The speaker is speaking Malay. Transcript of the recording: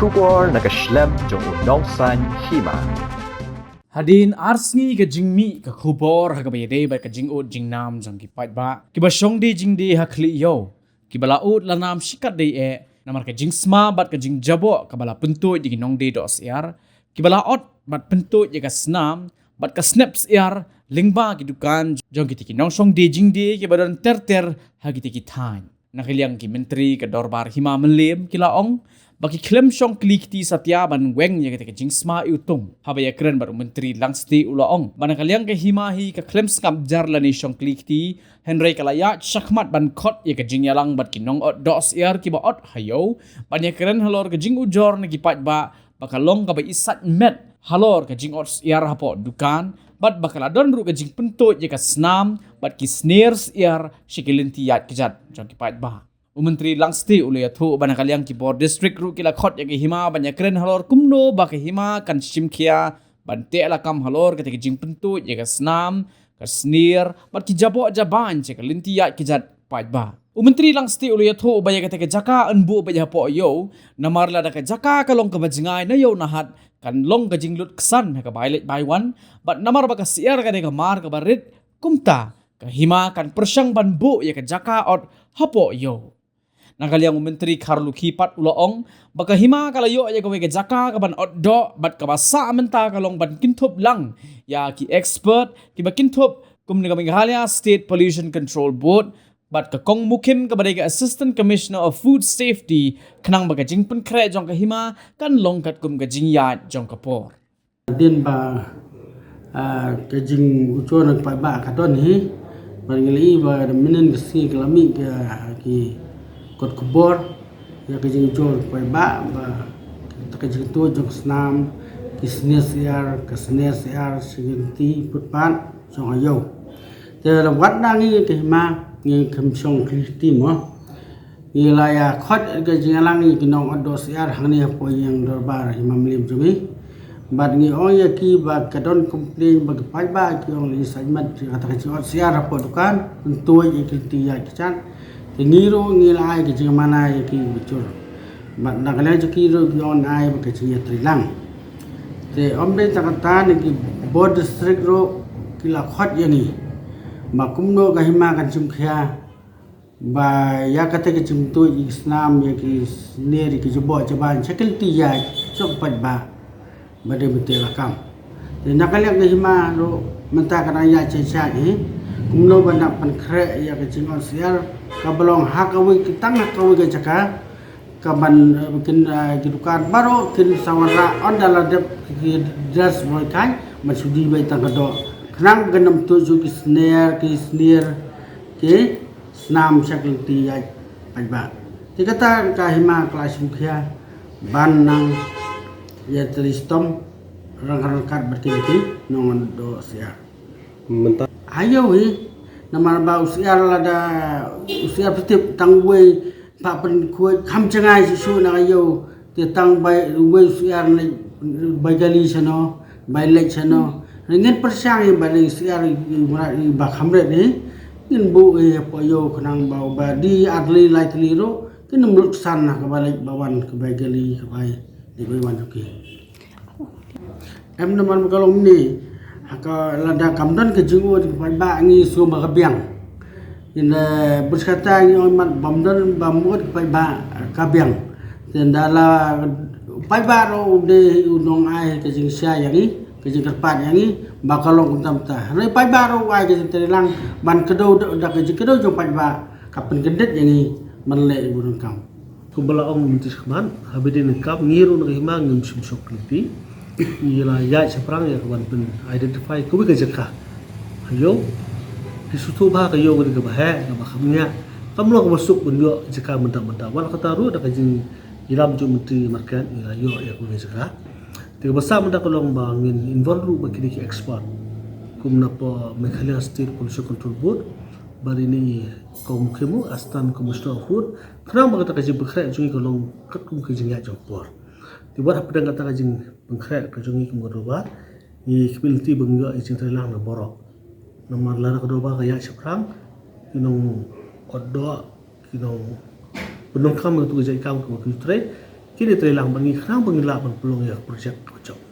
Shubor nakaslem jong unongsan hima. Hadin arsngi ka jingmi ka khubor ha ka bayde ba ka jingod jingnam jong ki pat ba ki ba shongde jingde ha khli yo ki bala ut la nam shikat de e namar ka jingsma bat ka jingjabo ka bala punto di nongde dos yar ki bala ot bat punto ye ka snam bat ka snaps yar lingba ki dukan jong ki tiki nong shongde jingde ki badan ter ha ki tiki than nakiliang ki menteri ka dorbar hima melem ki laong baki klem shong klikti satya ban weng ye ke jingsma utung habaya kren bar menteri langsti ulaong ban kaliang ke himahi ka klem skam jar lani shong klikti henry kalaya shakmat ban khot ye ke jingyalang bat kinong ot dos yar ki ba ot hayo ban ye kren halor ke jing ujor ne ki pat ba bakalong ka ba isat met halor ke jing ot yar hapo dukan bat bakala don ru ke jing pentut ye ka snam bat ki snares yar shikilinti yat kejat jong ki pat ba Menteri Langsti ulu ya thu bana kaliang ki bor district ru kila khot ya ki hima banya kren halor kumno ba ke hima kan simkia ban te la kam halor ke jing pentu ya ka snam ka snir bat ki jabo jaban che ka linti ya ki jat pat ba Menteri Langsti ulu ya thu ba ya ke jaka anbu ba ya po yo namar la da ka jaka ka long ka bajingai na yo na hat kan long ka jinglut ksan ka bailet bai wan bat namar ba ka siar ka de ka mar ka barit kumta ka hima kan persang ban bu ya ka jaka ot hapo yo nakaliang menteri Karlu Kipat uloong baka hima kalayo ya gawe ke jaka kaban oddo bat kabasa menta kalong ban kintup lang ya ki expert ki ba kintup kum ni Meghalaya State Pollution Control Board bat ka kong mukim ka badai Assistant Commissioner of Food Safety kanang baga jing pen kre jong ka hima kan long kat kum ka jing yat jong ka por din ba ka jing ucho nag pa ba ka don hi barngali ba minen si kalami ki kot kubor ya ke jing jol pai ba ke jing tu jong snam kisnes yar siginti putpan song ayo te la wat na ngi ke ma ngi kam song kristi mo ngi la ya khot ke jing lang ngi kinong ados yar hangni po yang dorbar imam lim jumi bad ngi ong ya ki ba kadon complain ba pai ba ki ong li sajmat kata ke jing siar po dukan tu ye kristi ya kican ngiro ngilai ke jing mana ye ki bicur mat nakale ki ro yon ai ba ke jing trilang te ombe takata ni ki board district ro kila khot ye ni makumno ka hima kan chum khya ba ya kate ke chum to islam ye ki neri ki jobo jaban chakil ti ya chok pat ba bade betela kam te nakale ke hima ro menta kana ya cha ni kumno ba nak pan khre ya ke jing on siar kabalong hakawi kitang hakawi ke jaka kaban bikin gidukan baru kin sawara on dalam dras boy kan masudi bai tangado kenang genam tuju ki snare ke snam sakil ti ya pajba tikata ka hima kelas mukhya ban nang ya tristom rang kat berkini nongon do sia ayo wi namar ba usiar lada usiar petip tang wei pa pen kuai kham changai su na yo te tang bai wei usiar na bai gali sano bai lek sano ngin persang ba le usiar ba khamre ni ngin bu po yo khnang ba di adli lightly ro kin muluk san na ka balik bawan ke bai gali ke bai di bai wan ki em namar kalong ni ka lada kamdan ke jingo di ba ngi so ba biang in berkata ngi mat bamdan bamut ba ka biang dan dala ba ro de unong ai ke jing sia yangi ke jing kerpat yangi bakalong tam ta re ba ro ai ke terilang ban kedo da ke jing kedo jo ba kapen gendet yangi manle burung kam ku bala ong mintis kman habidin kap ngiru na hima ngim sum sokliti ila ya seprang ya kawan pen identify ku ke jaka ayo disutu ba ka yo ke ba he ka ba khamnya kamlo ko masuk pun yo jaka menta wal kata ru da ka jing ilam ju menteri markan ila yo ya ku jaka te basa menta kolong bangin involve ru ba kini expert kumna po Meghalaya State Pollution Control Board bari ni kaum kemu astan commissioner of food kerang ba kata ka jing bekre ju kolong kat kum ke jing ya jopor dibuat apa dengan kata jing pengkrek kajungi kemudian ni kabiliti bangga jing terlang na borok nomor lara kedua kaya seprang kinong oddo kinong penungkam itu kerja kam ke kutre kini telah bangi kerang bangi la ban pelong ya projek kocok